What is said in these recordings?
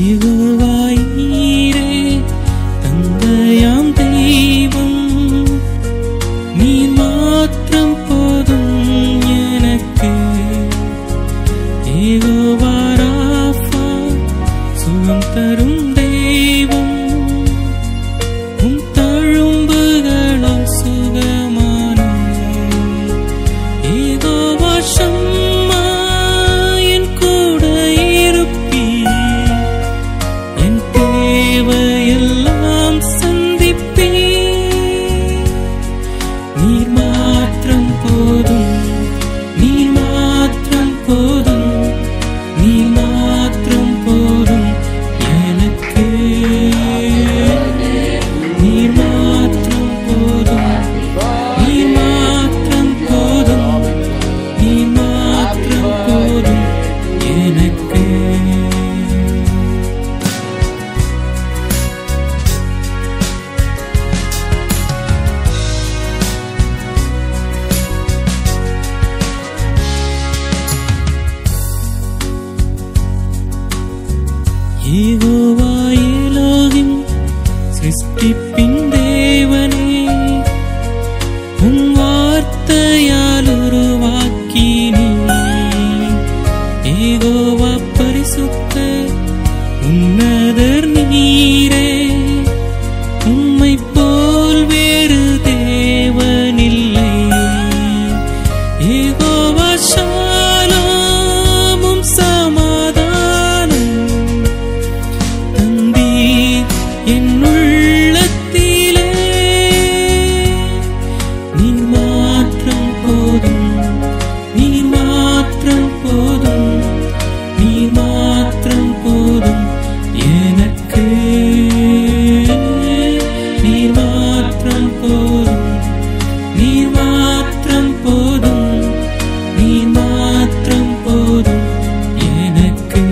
யெகோவாயீரே தந்தையாம் தெய்வம், நீர் மாத்திரம் போதும் எனக்கு. யெகோவா ராஃபா சுகம் தரும் தெய்வம், உம் தழும்புகளால் சுகமானோம். யெகோவா ஷம்மா என் கூட இருப்பீர், என் தேவையெல்லாம் சந்திப்பீர். நீர் மாத்திரம் போதும், நீர் மாத்திரம் போதும், நீர் மாத்திரம் போதும் எனக்கு. நீர் மாத்திரம் போதும், நீர் மாத்திரம் போதும், நீர் மாத்திரம் போதும் எனக்கு. யெகோவா எலோகிம் சிருஷ்டிப்பின் தேவனே, உம் வார்த்தையால் உருவாக்கினீர். யெகோவா பரிசுத்தர் உன்னதர் நீரே, உம்மை போல் வேறு தேவனில்லை. யெகோவா ஷாலோம் உம் சமாதானம் தந்தீர் என் உள்ளத்திலே. நீர் மாத்திரம் போதும், நீர் மாத்திரம் போதும், நீர் மாத்திரம் போதும் எனக்கு. நீர் மாத்திரம் போதும், நீர் மாத்திரம் போதும், நீர் மாத்திரம் போதும் எனக்கு.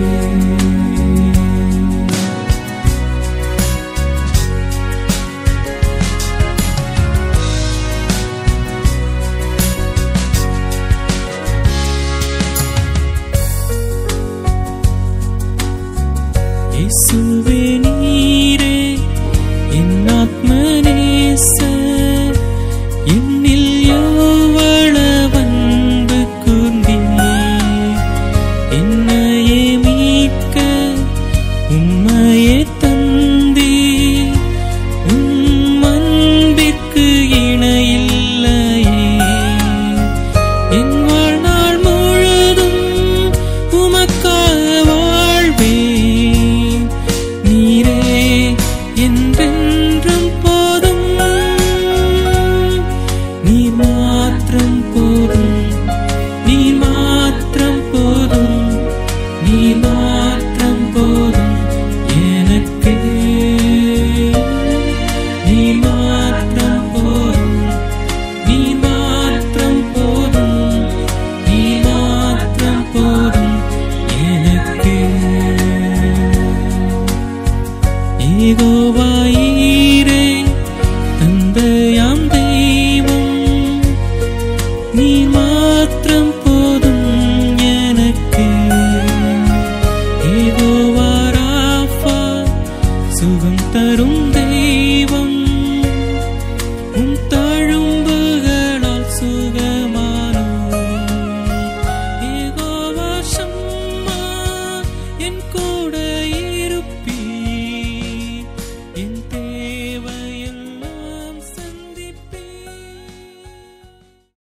இயேசுவே நீரே என் ஆத்மநேசர், என்னில் எவ்வளவு அன்பு கூர்ந்தீர். என்னையே மீட்க உம்மையே தந்தீர், உம் அன்பிற்கு இணையில்லையே. என் வாழ்நாள் முழுதும் உமக்காக வாழ்வேன். நீரே என்றென்றும் போதும், நீர் மாத்திரம் போதும், நீர் மாத்திரம் போதும், நீர் மாத்திரம் போதும் எனக்கு. நீர் மாத்திரம் போதும், நீர் மாத்திரம் போதும், நீர் மாத்திரம் போதும் எனக்கு. யெகோவாயீரே